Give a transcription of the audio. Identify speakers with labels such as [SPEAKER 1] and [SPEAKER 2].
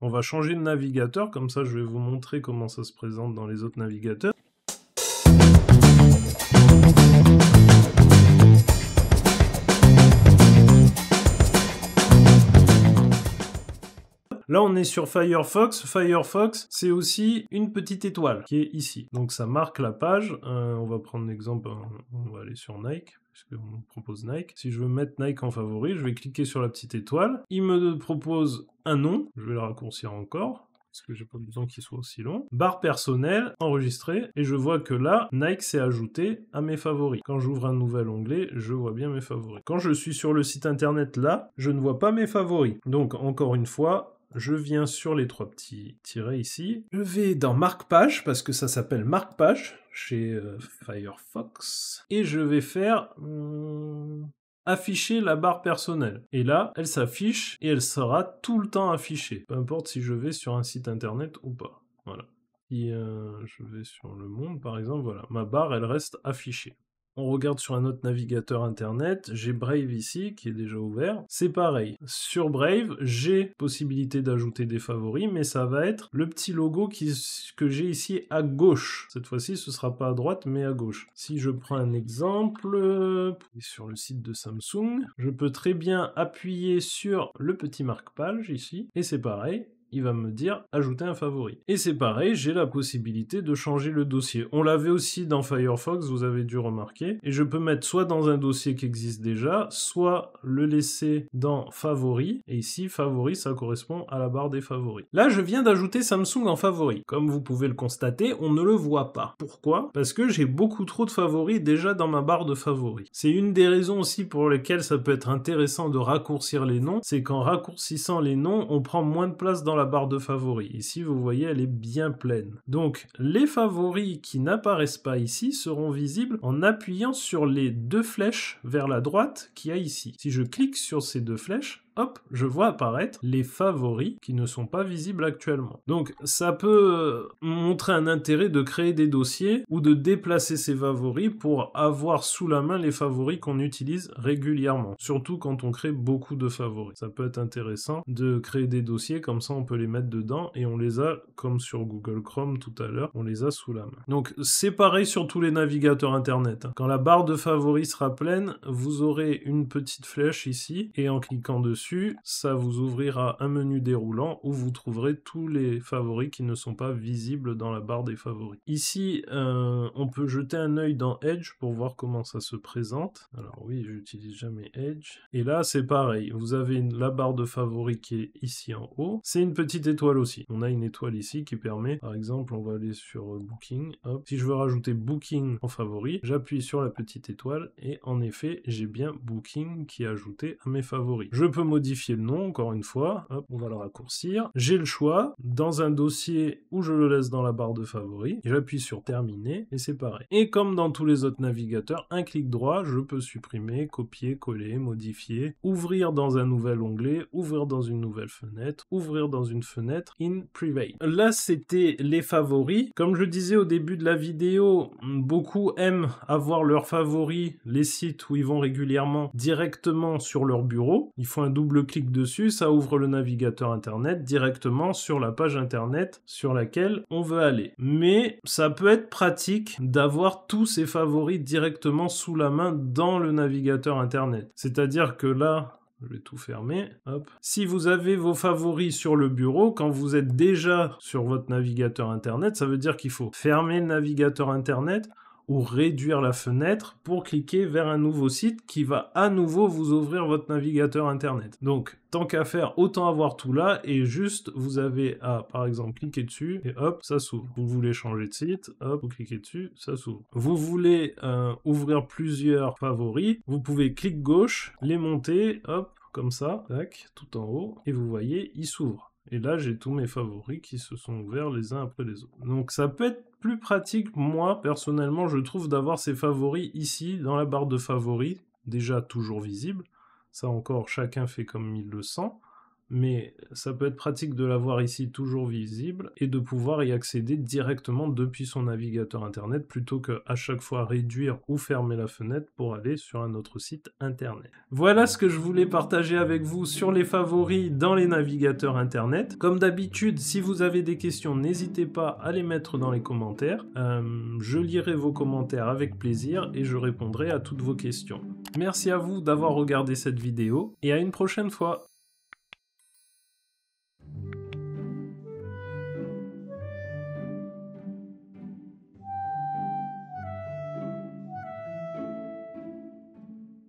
[SPEAKER 1] On va changer de navigateur, comme ça je vais vous montrer comment ça se présente dans les autres navigateurs. Là, on est sur Firefox. Firefox, c'est aussi une petite étoile qui est ici. Donc, ça marque la page. On va prendre l'exemple, on va aller sur Nike, puisqu'on nous propose Nike. Si je veux mettre Nike en favori, je vais cliquer sur la petite étoile. Il me propose un nom. Je vais le raccourcir encore, parce que j'ai pas besoin qu'il soit aussi long. Barre personnelle, enregistré, et je vois que là, Nike s'est ajouté à mes favoris. Quand j'ouvre un nouvel onglet, je vois bien mes favoris. Quand je suis sur le site internet là, je ne vois pas mes favoris. Donc, encore une fois, je viens sur les trois petits tirets ici. Je vais dans marque-page, parce que ça s'appelle marque-page chez Firefox. Et je vais faire afficher la barre personnelle. Et là, elle s'affiche et elle sera tout le temps affichée. Peu importe si je vais sur un site internet ou pas. Voilà. Si je vais sur Le Monde, par exemple, voilà. Ma barre, elle reste affichée. On regarde sur un autre navigateur internet, j'ai Brave ici, qui est déjà ouvert. C'est pareil. Sur Brave, j'ai possibilité d'ajouter des favoris, mais ça va être le petit logo que j'ai ici à gauche. Cette fois-ci, ce sera pas à droite, mais à gauche. Si je prends un exemple, sur le site de Samsung, je peux très bien appuyer sur le petit marque-page ici, et c'est pareil. Il va me dire ajouter un favori. Et c'est pareil, j'ai la possibilité de changer le dossier. On l'avait aussi dans Firefox, vous avez dû remarquer. Et je peux mettre soit dans un dossier qui existe déjà, soit le laisser dans favoris. Et ici, favoris, ça correspond à la barre des favoris. Là, je viens d'ajouter Samsung en favoris. Comme vous pouvez le constater, on ne le voit pas. Pourquoi? Parce que j'ai beaucoup trop de favoris déjà dans ma barre de favoris. C'est une des raisons aussi pour lesquelles ça peut être intéressant de raccourcir les noms. C'est qu'en raccourcissant les noms, on prend moins de place dans la barre de favoris. Ici, vous voyez, elle est bien pleine. Donc, les favoris qui n'apparaissent pas ici seront visibles en appuyant sur les deux flèches vers la droite qu'il y a ici. Si je clique sur ces deux flèches, hop, je vois apparaître les favoris qui ne sont pas visibles actuellement. Donc, ça peut montrer un intérêt de créer des dossiers ou de déplacer ces favoris pour avoir sous la main les favoris qu'on utilise régulièrement. Surtout quand on crée beaucoup de favoris. Ça peut être intéressant de créer des dossiers, comme ça on peut les mettre dedans et on les a, comme sur Google Chrome tout à l'heure, on les a sous la main. Donc, c'est pareil sur tous les navigateurs internet. Quand la barre de favoris sera pleine, vous aurez une petite flèche ici et en cliquant dessus, ça vous ouvrira un menu déroulant où vous trouverez tous les favoris qui ne sont pas visibles dans la barre des favoris. Ici, on peut jeter un œil dans Edge pour voir comment ça se présente. Alors oui, j'utilise jamais Edge. Et là, c'est pareil. Vous avez la barre de favoris qui est ici en haut. C'est une petite étoile aussi. On a une étoile ici qui permet, par exemple, on va aller sur Booking. Hop. Si je veux rajouter Booking en favori, j'appuie sur la petite étoile et en effet, j'ai bien Booking qui est ajouté à mes favoris. Je peux modifier le nom, encore une fois. Hop, on va le raccourcir. J'ai le choix dans un dossier où je le laisse dans la barre de favoris. J'appuie sur terminer et c'est pareil. Et comme dans tous les autres navigateurs, un clic droit, je peux supprimer, copier, coller, modifier, ouvrir dans un nouvel onglet, ouvrir dans une nouvelle fenêtre, ouvrir dans une fenêtre in private. Là, c'était les favoris. Comme je disais au début de la vidéo, beaucoup aiment avoir leurs favoris, les sites où ils vont régulièrement, directement sur leur bureau. Ils font un double clic dessus, ça ouvre le navigateur internet directement sur la page internet sur laquelle on veut aller. Mais ça peut être pratique d'avoir tous ces favoris directement sous la main dans le navigateur internet. C'est-à-dire que là, je vais tout fermer, hop. Si vous avez vos favoris sur le bureau, quand vous êtes déjà sur votre navigateur internet, ça veut dire qu'il faut fermer le navigateur internet ou réduire la fenêtre pour cliquer vers un nouveau site qui va à nouveau vous ouvrir votre navigateur internet. Donc, tant qu'à faire, autant avoir tout là et juste, vous avez à, par exemple, cliquer dessus et hop, ça s'ouvre. Vous voulez changer de site, hop, vous cliquez dessus, ça s'ouvre. Vous voulez ouvrir plusieurs favoris, vous pouvez clic gauche, les monter, hop, comme ça, tac, tout en haut, et vous voyez, ils s'ouvrent. Et là, j'ai tous mes favoris qui se sont ouverts les uns après les autres. Donc ça peut être plus pratique, moi, personnellement, je trouve, d'avoir ces favoris ici, dans la barre de favoris, déjà toujours visible. Ça encore, chacun fait comme il le sent. mais ça peut être pratique de l'avoir ici toujours visible et de pouvoir y accéder directement depuis son navigateur internet plutôt que à chaque fois réduire ou fermer la fenêtre pour aller sur un autre site internet. Voilà ce que je voulais partager avec vous sur les favoris dans les navigateurs internet. Comme d'habitude, si vous avez des questions, n'hésitez pas à les mettre dans les commentaires. Je lirai vos commentaires avec plaisir et je répondrai à toutes vos questions. Merci à vous d'avoir regardé cette vidéo et à une prochaine fois.